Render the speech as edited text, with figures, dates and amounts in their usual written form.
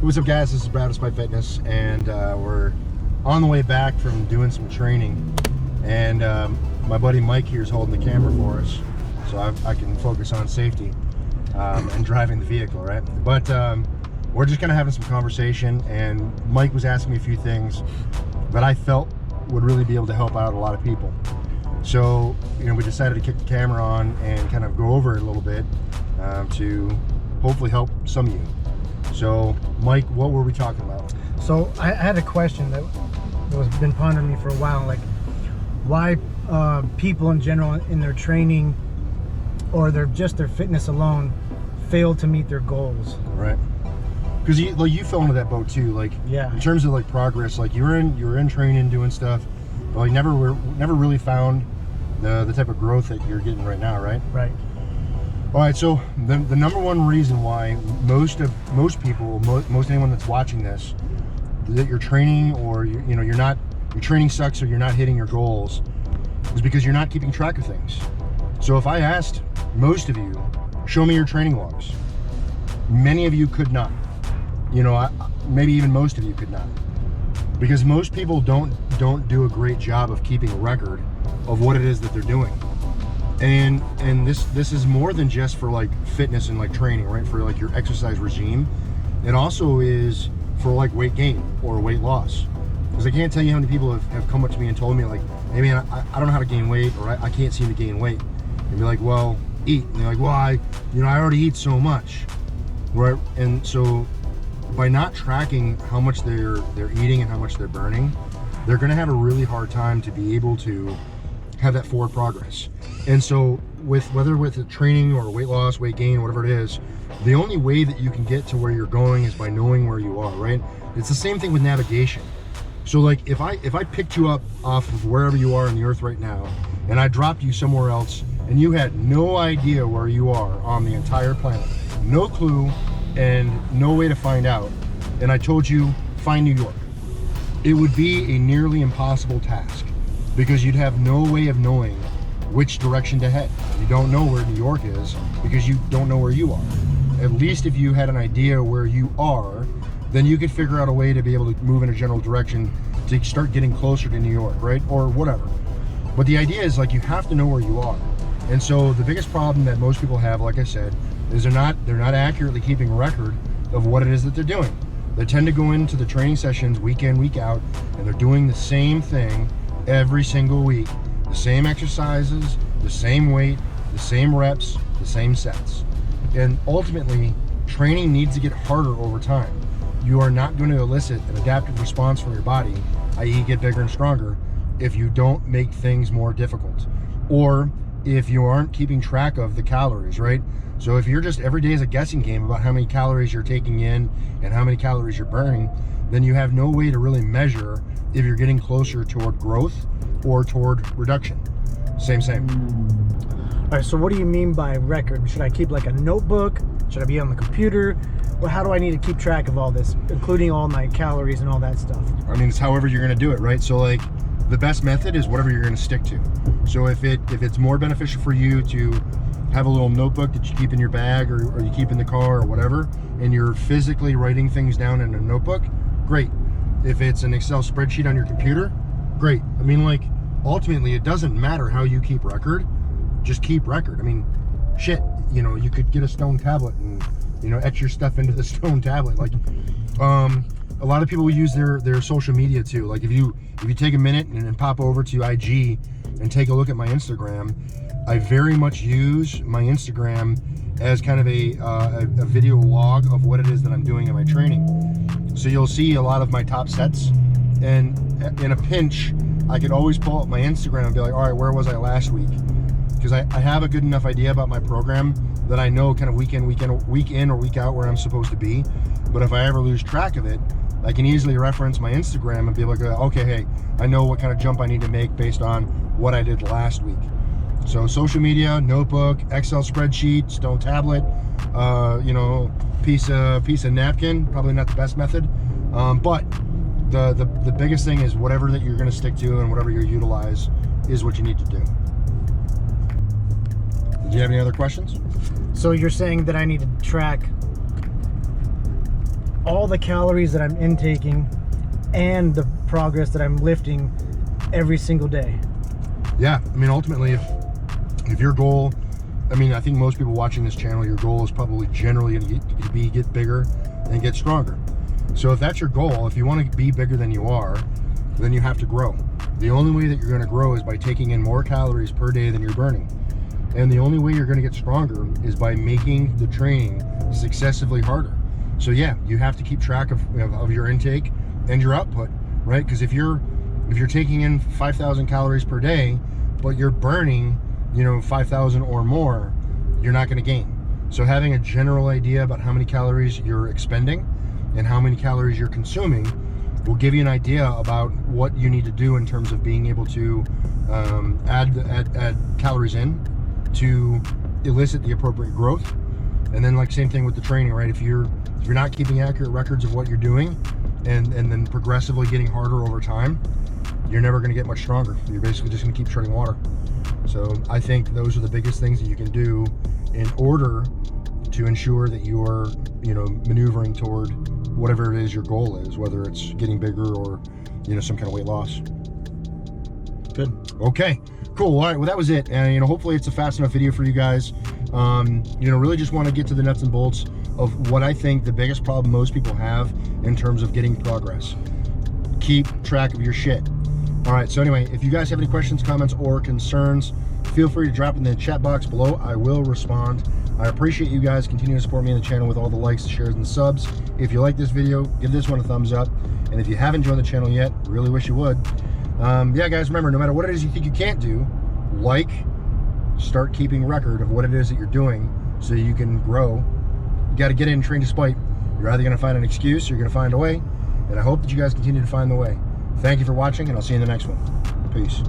What's up, guys? This is Brad of Despite Fitness, and we're on the way back from doing some training, and my buddy Mike here is holding the camera for us, so I can focus on safety and driving the vehicle, right? But we're just kind of having some conversation, and Mike was asking me a few things that I felt would really be able to help out a lot of people. So, we decided to kick the camera on and kind of go over it a little bit to hopefully help some of you. So, Mike, what were we talking about? So I had a question that was been pondering me for a while, like why people in general in their training or their fitness alone fail to meet their goals. Right. Because you fell into that boat too. Like, yeah. In terms of like progress, like you were in training, doing stuff, but like never really found the type of growth that you're getting right now, right? Right. All right, so the number one reason why most people, most anyone that's watching this, that you're training or your training sucks or you're not hitting your goals, is because you're not keeping track of things. So if I asked most of you, show me your training logs, many of you could not. Maybe even most of you could not, because most people don't do a great job of keeping a record of what it is that they're doing. And this is more than just for like fitness and like training, right? For like your exercise regime. It also is for like weight gain or weight loss. Because I can't tell you how many people have come up to me and told me like, hey man, I don't know how to gain weight, or I can't seem to gain weight. And be like, well, eat. And they're like, well, I already eat so much, right? And so by not tracking how much they're eating and how much they're burning, they're gonna have a really hard time to be able to have that forward progress. And so whether with training or weight loss, weight gain, whatever it is, the only way that you can get to where you're going is by knowing where you are, right? It's the same thing with navigation. So like if I picked you up off of wherever you are on the earth right now, and I dropped you somewhere else, and you had no idea where you are on the entire planet, no clue and no way to find out, and I told you, find New York, it would be a nearly impossible task, because you'd have no way of knowing which direction to head. You don't know where New York is because you don't know where you are. At least if you had an idea where you are, then you could figure out a way to be able to move in a general direction to start getting closer to New York, right? Or whatever. But the idea is like you have to know where you are. And so the biggest problem that most people have, like I said, is they're not accurately keeping a record of what it is that they're doing. They tend to go into the training sessions week in, week out, and they're doing the same thing every single week. The same exercises, the same weight, the same reps, the same sets. And ultimately, training needs to get harder over time. You are not going to elicit an adaptive response from your body, i.e. get bigger and stronger, if you don't make things more difficult. Or if you aren't keeping track of the calories, right? So if you're just every day is a guessing game about how many calories you're taking in and how many calories you're burning, then you have no way to really measure if you're getting closer toward growth or toward reduction. Same. All right, so what do you mean by record? Should I keep like a notebook? Should I be on the computer? Well, how do I need to keep track of all this, including all my calories and all that stuff? I mean, it's however you're gonna do it, right? So like the best method is whatever you're gonna stick to. So if it's more beneficial for you to have a little notebook that you keep in your bag or you keep in the car or whatever, and you're physically writing things down in a notebook, great. If it's an Excel spreadsheet on your computer, great. I mean, like, ultimately, it doesn't matter how you keep record, just keep record. I mean, shit, you could get a stone tablet and, etch your stuff into the stone tablet. Like, a lot of people use their social media too. Like, if you take a minute and pop over to IG and take a look at my Instagram, I very much use my Instagram as kind of a video log of what it is that I'm doing in my training. So you'll see a lot of my top sets, and in a pinch, I could always pull up my Instagram and be like, all right, where was I last week? Because I have a good enough idea about my program that I know kind of week in or week out where I'm supposed to be. But if I ever lose track of it, I can easily reference my Instagram and be like, okay, hey, I know what kind of jump I need to make based on what I did last week. So social media, notebook, Excel spreadsheet, stone tablet, piece of napkin, probably not the best method, but the biggest thing is whatever that you're going to stick to and whatever you utilize is what you need to do. Did you have any other questions? So you're saying that I need to track all the calories that I'm intaking and the progress that I'm lifting every single day. Yeah, I mean, ultimately, if your goal, I mean, I think most people watching this channel, your goal is probably generally going to be get bigger and get stronger. So if that's your goal, if you want to be bigger than you are, then you have to grow. The only way that you're going to grow is by taking in more calories per day than you're burning. And the only way you're going to get stronger is by making the training successively harder. So yeah, you have to keep track of your intake and your output, right? Because if you're taking in 5,000 calories per day, but you're burning, 5,000 or more, you're not going to gain. So having a general idea about how many calories you're expending and how many calories you're consuming will give you an idea about what you need to do in terms of being able to add calories in to elicit the appropriate growth. And then, like, same thing with the training, right? If you're not keeping accurate records of what you're doing and then progressively getting harder over time, you're never going to get much stronger. You're basically just going to keep treading water. So I think those are the biggest things that you can do in order to ensure that you're maneuvering toward whatever it is your goal is, whether it's getting bigger or some kind of weight loss. Good. Okay, cool. All right, well, that was it. And hopefully it's a fast enough video for you guys. Really just want to get to the nuts and bolts of what I think the biggest problem most people have in terms of getting progress. Keep track of your shit. All right, so anyway, if you guys have any questions, comments, or concerns, feel free to drop in the chat box below. I will respond. I appreciate you guys continuing to support me in the channel with all the likes, shares, and subs. If you like this video, give this one a thumbs up. And if you haven't joined the channel yet, really wish you would. Yeah, guys, remember, no matter what it is you think you can't do, start keeping record of what it is that you're doing so you can grow. You got to get in and train despite. You're either going to find an excuse or you're going to find a way. And I hope that you guys continue to find the way. Thank you for watching, and I'll see you in the next one. Peace.